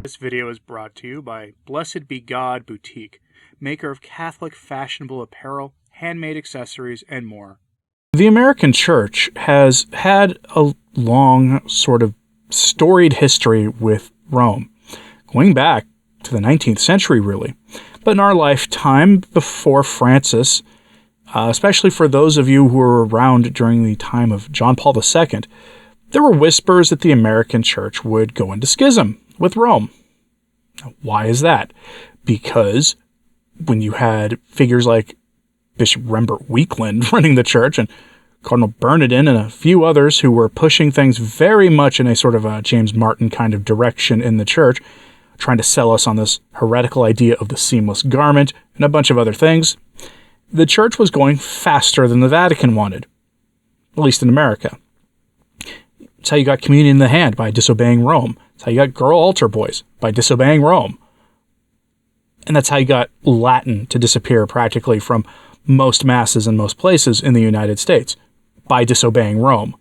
This video is brought to you by Blessed Be God Boutique, maker of Catholic fashionable apparel, handmade accessories, and more. The American Church has had a long, sort of storied history with Rome, going back to the 19th century, really. But in our lifetime, before Francis, especially for those of you who were around during the time of John Paul II, there were whispers that the American Church would go into schism with Rome. Why is that? Because when you had figures like Bishop Rembert Weakland running the church and Cardinal Bernardin and a few others who were pushing things very much in a sort of a James Martin kind of direction in the church, trying to sell us on this heretical idea of the seamless garment and a bunch of other things, the church was going faster than the Vatican wanted, at least in America. That's how you got communion in the hand, by disobeying Rome. That's how you got girl altar boys, by disobeying Rome. And that's how you got Latin to disappear practically from most masses in most places in the United States, by disobeying Rome.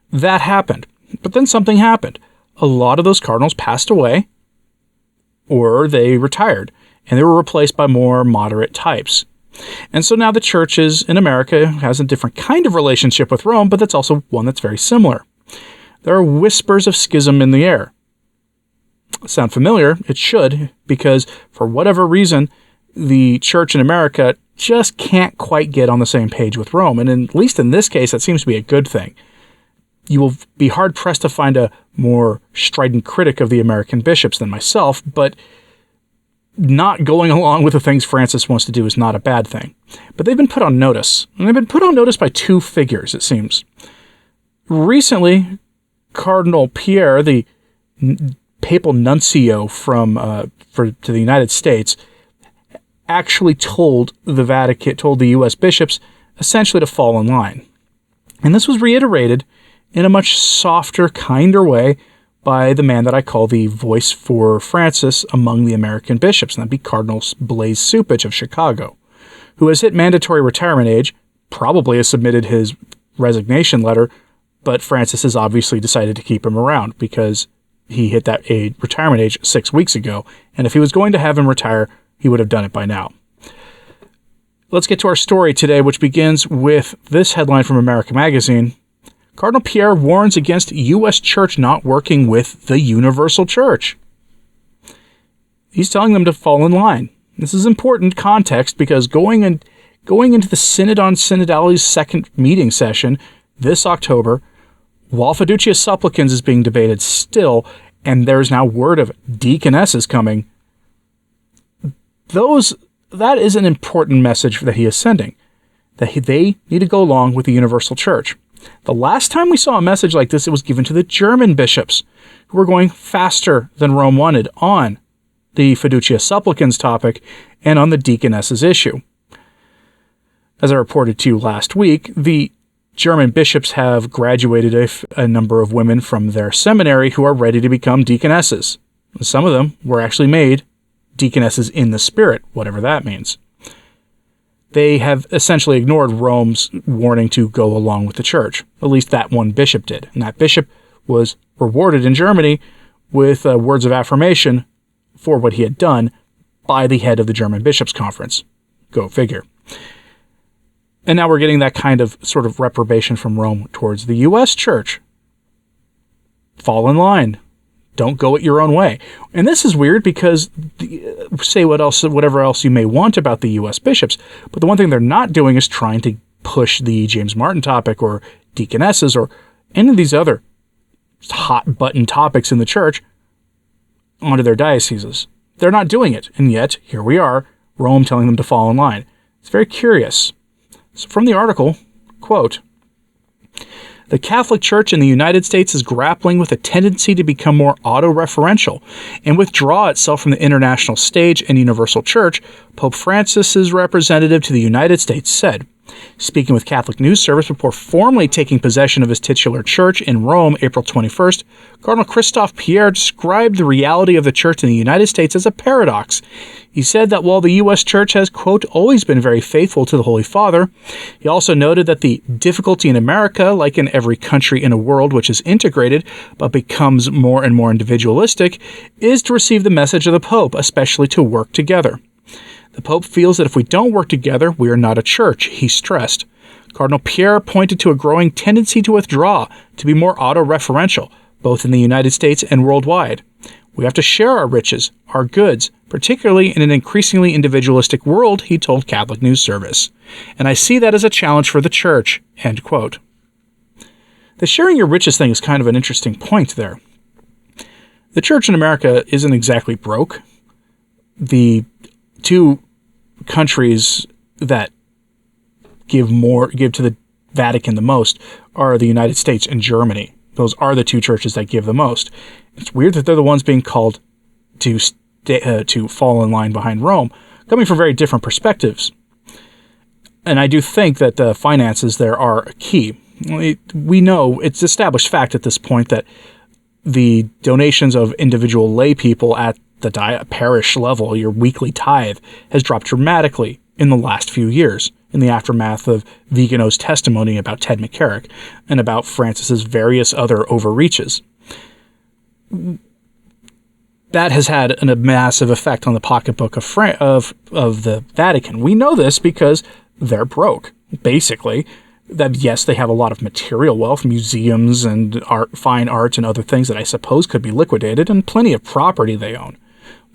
That happened. But then something happened. A lot of those cardinals passed away, or they retired, and they were replaced by more moderate types. And so now the church in America has a different kind of relationship with Rome, but that's also one that's very similar. There are whispers of schism in the air. Sound familiar? It should, because for whatever reason, the church in America just can't quite get on the same page with Rome. And at least in this case, that seems to be a good thing. You will be hard-pressed to find a more strident critic of the American bishops than myself, but not going along with the things Francis wants to do is not a bad thing. But they've been put on notice. And they've been put on notice by two figures, it seems. Recently, Cardinal Pierre, the papal nuncio to the United States, actually told the U.S. bishops essentially to fall in line. And this was reiterated in a much softer, kinder way by the man that I call the voice for Francis among the American bishops, and that'd be Cardinal Blaise Cupich of Chicago, who has hit mandatory retirement age, probably has submitted his resignation letter, but Francis has obviously decided to keep him around because he hit that retirement age 6 weeks ago, and if he was going to have him retire, he would have done it by now. Let's get to our story today, which begins with this headline from America Magazine. Cardinal Pierre warns against U.S. Church not working with the Universal Church. He's telling them to fall in line. This is important context because going into the Synod on Synodal's second meeting session this October, while Fiducia Supplicans is being debated still, and there's now word of deaconesses coming, that is an important message that he is sending, that they need to go along with the Universal Church. The last time we saw a message like this, it was given to the German bishops, who were going faster than Rome wanted on the Fiducia Supplicans topic and on the deaconesses issue. As I reported to you last week, the German bishops have graduated a number of women from their seminary who are ready to become deaconesses. Some of them were actually made deaconesses in the spirit, whatever that means. They have essentially ignored Rome's warning to go along with the church. At least that one bishop did. And that bishop was rewarded in Germany with words of affirmation for what he had done by the head of the German Bishops' Conference. Go figure. And now we're getting that kind of sort of reprobation from Rome towards the U.S. Church. Fall in line. Don't go it your own way. And this is weird because say whatever else you may want about the U.S. bishops, but the one thing they're not doing is trying to push the James Martin topic or deaconesses or any of these other hot button topics in the church onto their dioceses. They're not doing it. And yet, here we are, Rome telling them to fall in line. It's very curious. So from the article, quote, "The Catholic Church in the United States is grappling with a tendency to become more auto-referential and withdraw itself from the international stage and universal church," Pope Francis's representative to the United States said. Speaking with Catholic News Service before formally taking possession of his titular church in Rome, April 21st, Cardinal Christophe Pierre described the reality of the church in the United States as a paradox. He said that while the U.S. Church has, quote, always been very faithful to the Holy Father, he also noted that the difficulty in America, like in every country in a world which is integrated but becomes more and more individualistic, is to receive the message of the Pope, especially to work together. The Pope feels that if we don't work together, we are not a church, he stressed. Cardinal Pierre pointed to a growing tendency to withdraw, to be more auto-referential, both in the United States and worldwide. We have to share our riches, our goods, particularly in an increasingly individualistic world, he told Catholic News Service. And I see that as a challenge for the church, end quote. The sharing your riches thing is kind of an interesting point there. The church in America isn't exactly broke. The two countries that give to the Vatican the most are the United States and Germany. Those are the two churches that give the most. It's weird that they're the ones being called to fall in line behind Rome, coming from very different perspectives. And I do think that the finances there are a key. We know, it's established fact at this point, that the donations of individual lay people at the parish level, your weekly tithe, has dropped dramatically in the last few years, in the aftermath of Vigano's testimony about Ted McCarrick and about Francis's various other overreaches. That has had a massive effect on the pocketbook of the Vatican. We know this because they're broke, basically. That yes, they have a lot of material wealth, museums and fine art and other things that I suppose could be liquidated, and plenty of property they own.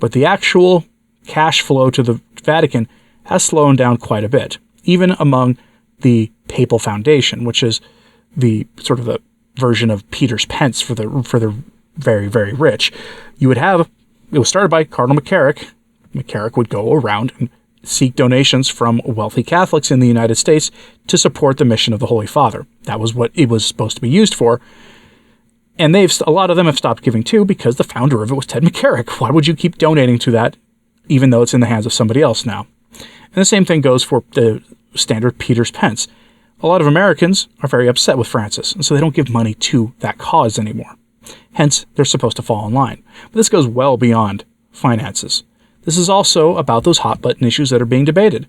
But the actual cash flow to the Vatican has slowed down quite a bit, even among the Papal Foundation, which is the sort of the version of Peter's Pence for the very, very rich. It was started by Cardinal McCarrick. McCarrick would go around and seek donations from wealthy Catholics in the United States to support the mission of the Holy Father. That was what it was supposed to be used for. And a lot of them have stopped giving too, because the founder of it was Ted McCarrick. Why would you keep donating to that, even though it's in the hands of somebody else now? And the same thing goes for the standard Peter's Pence. A lot of Americans are very upset with Francis, and so they don't give money to that cause anymore. Hence, they're supposed to fall in line. But this goes well beyond finances. This is also about those hot-button issues that are being debated.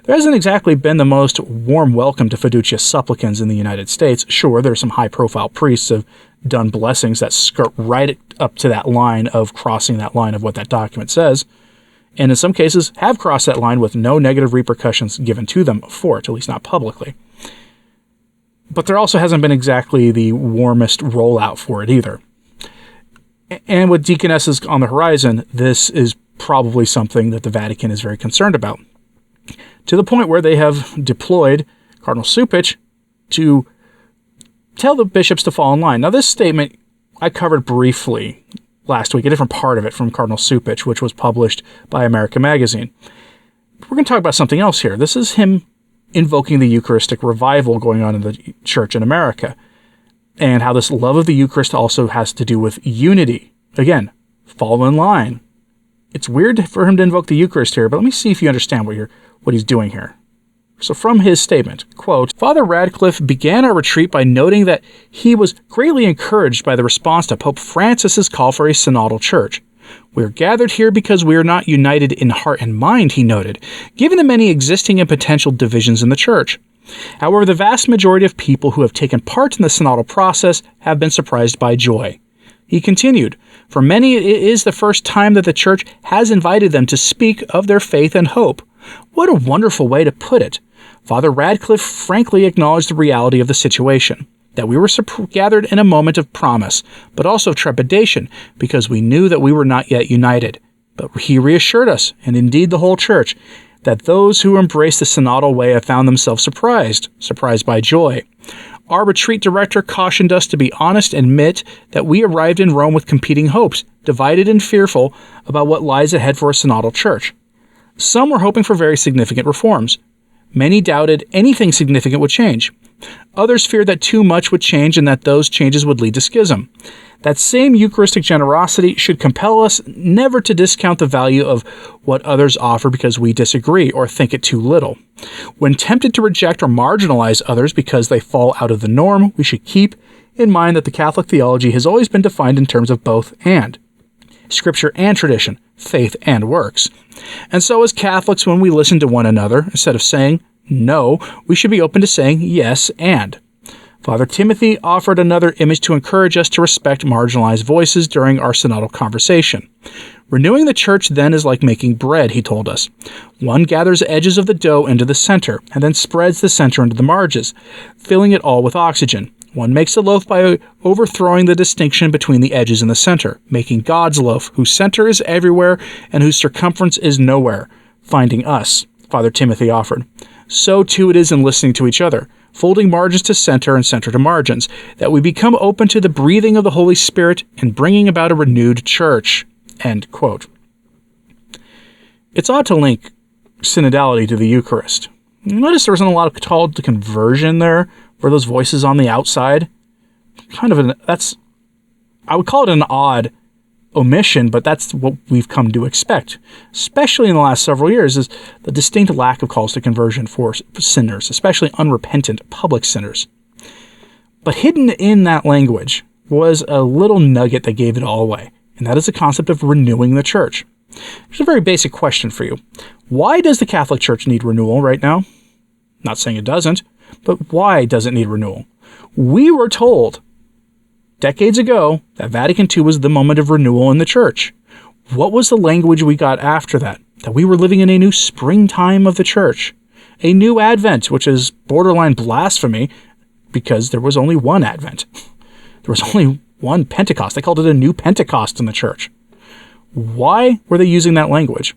There hasn't exactly been the most warm welcome to fiducia supplicans in the United States. Sure, there are some high-profile priests who have done blessings that skirt right up to that line of crossing that line of what that document says, and in some cases have crossed that line with no negative repercussions given to them for it, at least not publicly. But there also hasn't been exactly the warmest rollout for it either. And with deaconesses on the horizon, this is probably something that the Vatican is very concerned about, to the point where they have deployed Cardinal Cupich to tell the bishops to fall in line. Now, this statement I covered briefly last week, a different part of it from Cardinal Cupich, which was published by America Magazine. We're going to talk about something else here. This is him invoking the Eucharistic revival going on in the church in America, and how this love of the Eucharist also has to do with unity. Again, fall in line. It's weird for him to invoke the Eucharist here, but let me see if you understand what he's doing here. So from his statement, quote, Father Radcliffe began our retreat by noting that he was greatly encouraged by the response to Pope Francis's call for a synodal church. We are gathered here because we are not united in heart and mind, he noted, given the many existing and potential divisions in the church. However, the vast majority of people who have taken part in the synodal process have been surprised by joy. He continued, for many it is the first time that the church has invited them to speak of their faith and hope. What a wonderful way to put it. Father Radcliffe frankly acknowledged the reality of the situation, that we were gathered in a moment of promise, but also of trepidation, because we knew that we were not yet united. But he reassured us, and indeed the whole church, that those who embraced the synodal way have found themselves surprised by joy. Our retreat director cautioned us to be honest and admit that we arrived in Rome with competing hopes, divided and fearful about what lies ahead for a synodal church. Some were hoping for very significant reforms. Many doubted anything significant would change. Others fear that too much would change and that those changes would lead to schism. That same Eucharistic generosity should compel us never to discount the value of what others offer because we disagree or think it too little. When tempted to reject or marginalize others because they fall out of the norm, we should keep in mind that the Catholic theology has always been defined in terms of both and. Scripture and tradition, faith and works. And so as Catholics, when we listen to one another, instead of saying no, we should be open to saying yes and. Father Timothy offered another image to encourage us to respect marginalized voices during our synodal conversation. Renewing the church then is like making bread, he told us. One gathers edges of the dough into the center, and then spreads the center into the margins, filling it all with oxygen. One makes the loaf by overthrowing the distinction between the edges and the center, making God's loaf, whose center is everywhere and whose circumference is nowhere, finding us, Father Timothy offered. So too it is in listening to each other, folding margins to center and center to margins, that we become open to the breathing of the Holy Spirit and bringing about a renewed church. End quote. It's odd to link synodality to the Eucharist. You notice there wasn't a lot of call to conversion there, where those voices on the outside. I would call it an odd omission, but that's what we've come to expect, especially in the last several years, is the distinct lack of calls to conversion for sinners, especially unrepentant public sinners. But hidden in that language was a little nugget that gave it all away, and that is the concept of renewing the church. Here's a very basic question for you. Why does the Catholic Church need renewal right now? Not saying it doesn't, but why does it need renewal? We were told decades ago that Vatican II was the moment of renewal in the church. What was the language we got after that? That we were living in a new springtime of the church. A new Advent, which is borderline blasphemy because there was only one Advent. There was only one Pentecost. They called it a new Pentecost in the church. Why were they using that language?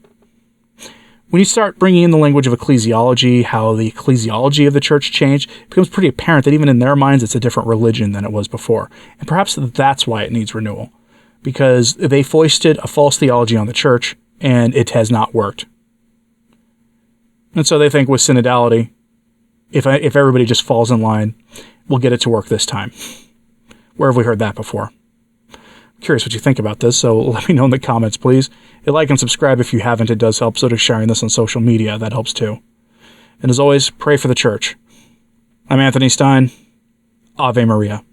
When you start bringing in the language of ecclesiology, how the ecclesiology of the church changed, it becomes pretty apparent that even in their minds it's a different religion than it was before. And perhaps that's why it needs renewal, because they foisted a false theology on the church and it has not worked. And so they think with synodality, if everybody just falls in line, we'll get it to work this time. Where have we heard that before? Curious what you think about this, so let me know in the comments, please. Like and subscribe if you haven't. It does help. So does sharing this on social media. That helps too. And as always, pray for the church. I'm Anthony Stine. Ave Maria.